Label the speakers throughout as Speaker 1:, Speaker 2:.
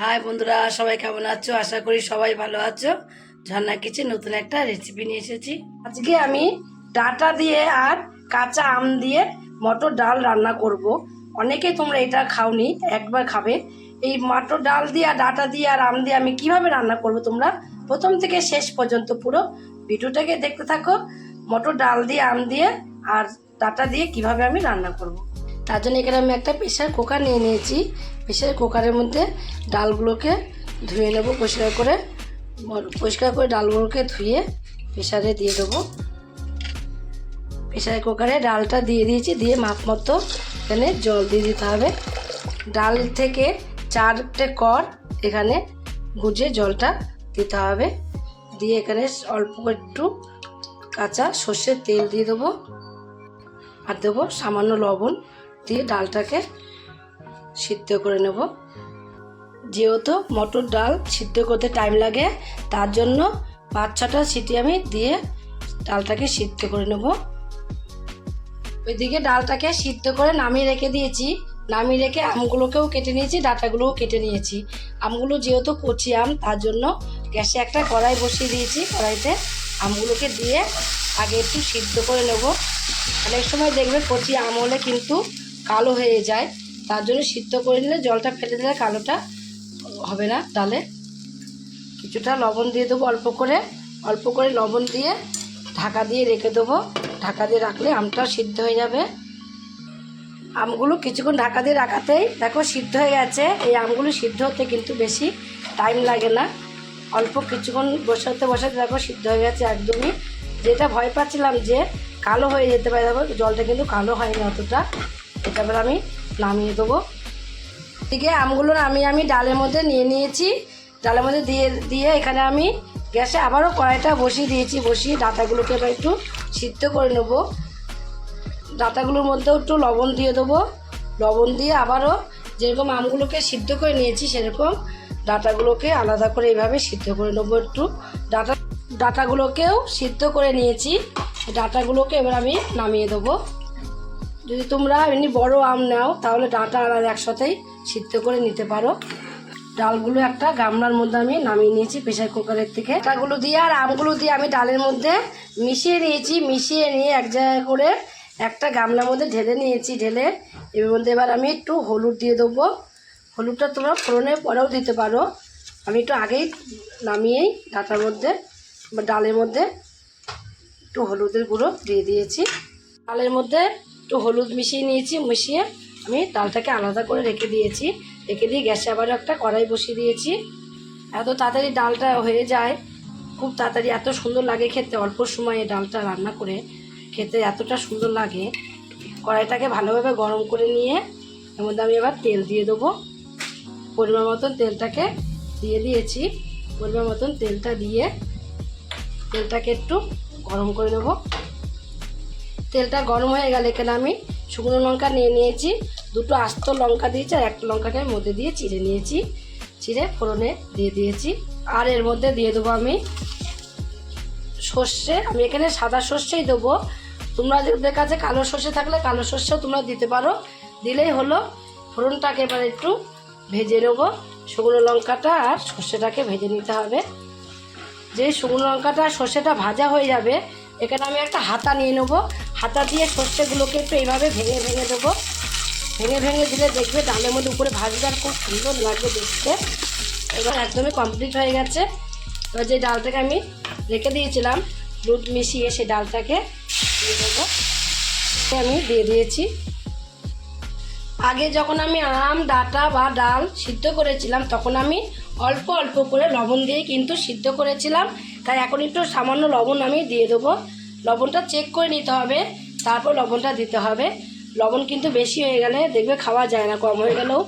Speaker 1: High বন্ধুরা, সবাই কেমন আছো? আশা করি সবাই ভালো আছো। ঝর্ণা কিচেন নতুন একটা রেসিপি নিয়ে এসেছি। আজকে আমি ডাঁটা দিয়ে আর কাঁচা আম দিয়ে মটর ডাল রান্না করব। অনেকে তোমরা এটা খাওনি, একবার খাবে। এই মটর ডাল দিয়ে আর ডাঁটা দিয়ে আর আম দিয়ে আমি কিভাবে রান্না করব, তোমরা প্রথম থেকে শেষ পর্যন্ত পুরো ভিডিওটাকে দেখতে থাকো। মটর ডাল দিয়ে আম দিয়ে আর ডাঁটা দিয়ে কিভাবে আমি রান্না করব। তার জন্য এখানে আমি একটা প্রেসার কুকার নিয়ে নিয়েছি। প্রেসার কুকারের মধ্যে ডালগুলোকে ধুয়ে নেব পরিষ্কার করে ডালগুলোকে ধুয়ে প্রেসারে দিয়ে দেবো। প্রেসার কুকারে ডালটা দিয়ে দিয়েছি, দিয়ে মাপ মতো এখানে জল দিয়ে দিতে হবে। ডাল থেকে 4টে কর এখানে গুজে জলটা দিতে হবে। দিয়ে এখানে অল্প একটু কাঁচা সর্ষের তেল দিয়ে দেবো আর দেবো সামান্য লবণ, দিয়ে ডালটাকে সিদ্ধ করে নেব। যেহেতু মটর ডাল সিদ্ধ করতে টাইম লাগে, তার জন্য 5-6টা সিটি আমি দিয়ে ডালটাকে সিদ্ধ করে নেব। ওইদিকে ডালটাকে সিদ্ধ করে নামিয়ে রেখে দিয়েছি। নামিয়ে রেখে আমগুলোকেও কেটে নিয়েছি, ডাঁটাগুলোও কেটে নিয়েছি। আমগুলো যেহেতু কচি আম, তার জন্য গ্যাসে একটা কড়াই বসিয়ে দিয়েছি। কড়াইতে আমগুলোকে দিয়ে আগে একটু সিদ্ধ করে নেব। অনেক সময় দেখবে কচি আম হলে কিন্তু কালো হয়ে যায়, তার জন্য সিদ্ধ করে নিলে জলটা ফেলে দিলে কালোটা হবে না ডালে। কিছুটা লবণ দিয়ে দেবো, অল্প করে লবণ দিয়ে ঢাকা দিয়ে রেখে দেবো। ঢাকা দিয়ে রাখলে আমটা সিদ্ধ হয়ে যাবে। আমগুলো কিছুক্ষণ ঢাকা দিয়ে রাখাতেই দেখো সিদ্ধ হয়ে গেছে। এই আমগুলো সিদ্ধ হতে কিন্তু বেশি টাইম লাগে না, অল্প কিছুক্ষণ বসাতে দেখো সিদ্ধ হয়ে গেছে একদমই। যেটা ভয় পাচ্ছিলাম যে কালো হয়ে যেতে পারে, দেখো জলটা কিন্তু কালো হয়নি অতটা। এটা এবার আমি নামিয়ে দেবো। এদিকে আমগুলো আমি ডালের মধ্যে নিয়ে নিয়েছি। ডালের মধ্যে দিয়ে এখানে আমি গ্যাসে আবারও কড়াইটা বসিয়ে দিয়েছি। বসিয়ে ডাঁটাগুলোকে এবার একটু সিদ্ধ করে নেব। ডাঁটাগুলোর মধ্যেও একটু লবণ দিয়ে দেবো। লবণ দিয়ে আবারও যেরকম আমগুলোকে সিদ্ধ করে নিয়েছি সেরকম ডাঁটাগুলোকে আলাদা করে এইভাবে সিদ্ধ করে নেবো। একটু ডাঁটাগুলোকেও সিদ্ধ করে নিয়েছি। ডাঁটাগুলোকে এবার আমি নামিয়ে দেবো। যদি তোমরা এমনি বড় আম নাও তাহলে ডাঁটা আর একসাথেই সিদ্ধ করে নিতে পারো। ডালগুলো একটা গামলার মধ্যে আমি নামিয়ে নিয়েছি প্রেসার কুকারের থেকে। ডালগুলো দিয়ে আর আমগুলো দিয়ে আমি ডালের মধ্যে মিশিয়ে নিয়েছি। মিশিয়ে নিয়ে এক জায়গায় করে একটা গামলার মধ্যে ঢেলে নিয়েছি। ঢেলে এর মধ্যে এবার আমি একটু হলুদ দিয়ে দেবো। হলুদটা তোমরা ফোড়নের পরেও দিতে পারো। আমি একটু আগেই নামিয়েই ডাটার মধ্যে বা ডালের মধ্যে একটু হলুদের গুঁড়ো দিয়ে দিয়েছি। ডালের মধ্যে একটু হলুদ মিশিয়ে নিয়েছি। মিশিয়ে আমি ডালটাকে আলাদা করে রেখে দিয়েছি। রেখে দিয়ে গ্যাসে আবারও একটা কড়াই বসিয়ে দিয়েছি। এত তাড়াতাড়ি ডালটা হয়ে যায়, খুব তাড়াতাড়ি, এত সুন্দর লাগে খেতে। অল্প সময়ে ডালটা রান্না করে খেতে এতটা সুন্দর লাগে। কড়াইটাকে ভালোভাবে গরম করে নিয়ে এর মধ্যে আমি এবার তেল দিয়ে দেবো। পরিমাণ মতন তেলটাকে দিয়ে দিয়েছি। পরিমাণ মতন তেলটা দিয়ে তেলটাকে একটু গরম করে নেব। তেলটা গরম হয়ে গেলে এখানে আমি শুকনো লঙ্কা নিয়ে নিয়েছি। 2টো আস্ত লঙ্কা দিয়েছি আর একটা লঙ্কাকে মধ্যে দিয়ে চিড়ে নিয়েছি। চিড়ে ফোড়নে দিয়ে দিয়েছি। আর এর মধ্যে দিয়ে দেবো আমি সর্ষে। আমি এখানে সাদা সর্ষেই দেবো। তোমাদের কাছে কালো সর্ষে থাকলে কালো সর্ষেও তোমরা দিতে পারো, দিলেই হলো। ফোড়নটাকে এবার একটু ভেজে নেব। শুকনো লঙ্কাটা আর সর্ষেটাকে ভেজে নিতে হবে। যে শুকনো লঙ্কাটা আর সর্ষেটা ভাজা হয়ে যাবে, এখানে আমি একটা হাতা নিয়ে নেবো। হাতা দিয়ে সর্ষেগুলোকে একটু এইভাবে ভেঙে দেবো। ভেঙে দিলে দেখবে ডালের মধ্যে উপরে ভাজবে আর খুব সুন্দর লাগবে দেখতে। এবার একদমই কমপ্লিট হয়ে গেছে। এবার যে ডালটাকে আমি রেখে দিয়েছিলাম দুধ মিশিয়ে, সেই ডালটাকে দিয়ে দেবো। আমি দিয়ে দিয়েছি। আগে যখন আমি আম, ডাঁটা বা ডাল সিদ্ধ করেছিলাম তখন আমি অল্প করে লবণ দিয়ে কিন্তু সিদ্ধ করেছিলাম। তাই এখন একটু সামান্য লবণ আমি দিয়ে দেবো। লবণটা চেক করে নিতে হবে, তারপর লবণটা দিতে হবে। লবণ কিন্তু বেশি হয়ে গেলে দেখবে খাওয়া যায় না, কম হয়ে গেলেও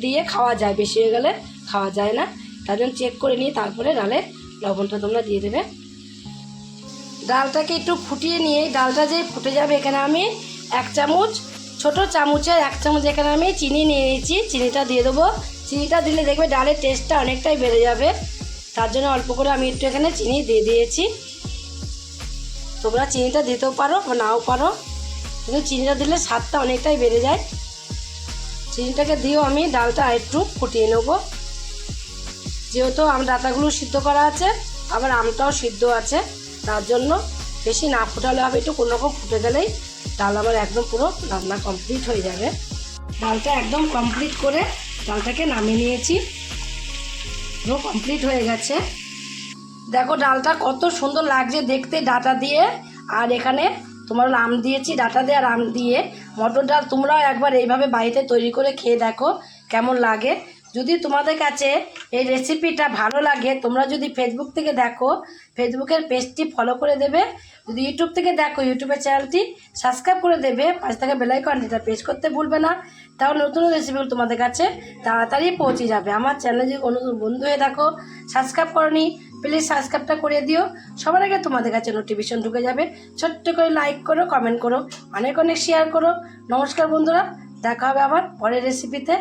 Speaker 1: দিয়ে খাওয়া যায়, বেশি হয়ে গেলে খাওয়া যায় না। তার জন্য চেক করে নিয়ে তারপরে ডালে লবণটা তোমরা দিয়ে দেবে। ডালটাকে একটু ফুটিয়ে নিয়ে ডালটা যে ফুটে যাবে, এখানে আমি 1 চামচ, ছোটো চামচের 1 চামচ এখানে আমি চিনি নিয়ে নিয়েছি। চিনিটা দিয়ে দেবো। চিনিটা দিলে দেখবে ডালের টেস্টটা অনেকটাই বেড়ে যাবে। তার জন্য অল্প করে আমি একটু এখানে চিনি দিয়ে দিয়েছি। তোমরা চিনিটা দিতেও পারো বা নাও পারো, কিন্তু চিনিটা দিলে স্বাদটা অনেকটাই বেড়ে যায়। চিনিটাকে দিয়েও আমি ডালটা একটু ফুটিয়ে নেব। যেহেতু ডাঁটাগুলো সিদ্ধ করা আছে, আবার আমটাও সিদ্ধ আছে, তার জন্য বেশি না ফোটালে হবে, একটু কোনোরকম ফুটে গেলেই ডাল আমার একদম পুরো রান্না কমপ্লিট হয়ে যাবে। ডালটা একদম কমপ্লিট করে ডালটাকে নামিয়ে নিয়েছি, পুরো কমপ্লিট হয়ে গেছে। দেখো ডালটা কত সুন্দর লাগছে দেখতে ডাঁটা দিয়ে, আর এখানে তোমার আম দিয়েছি, ডাঁটা দিয়ে আর আম দিয়ে মটর ডাল। তোমরাও একবার এইভাবে বাড়িতে তৈরি করে খেয়ে দেখো কেমন লাগে। যদি তোমাদের কাছে এই রেসিপিটা ভালো লাগে, তোমরা যদি ফেসবুক থেকে দেখো ফেসবুকের পেজটি ফলো করে দেবে, যদি ইউটিউব থেকে দেখো ইউটিউবের চ্যানেলটি সাবস্ক্রাইব করে দেবে, পাশে থাকা বেল আইকনটা প্রেস করতে ভুলবে না, তাহলে নতুন রেসিপিগুলো তোমাদের কাছে তাড়াতাড়ি পৌঁছে যাবে। আমার চ্যানেলে যদি কোনো বন্ধু হয়ে দেখো সাবস্ক্রাইব করনি, প্লিজ সাবস্ক্রাইবটা করে দিও, সবার আগে তোমাদের কাছে নোটিফিকেশন ঢুকে যাবে। ছোট্ট করে লাইক করো, কমেন্ট করো, অনেক অনেক শেয়ার করো। নমস্কার বন্ধুরা, দেখা হবে আবার পরের রেসিপিতে।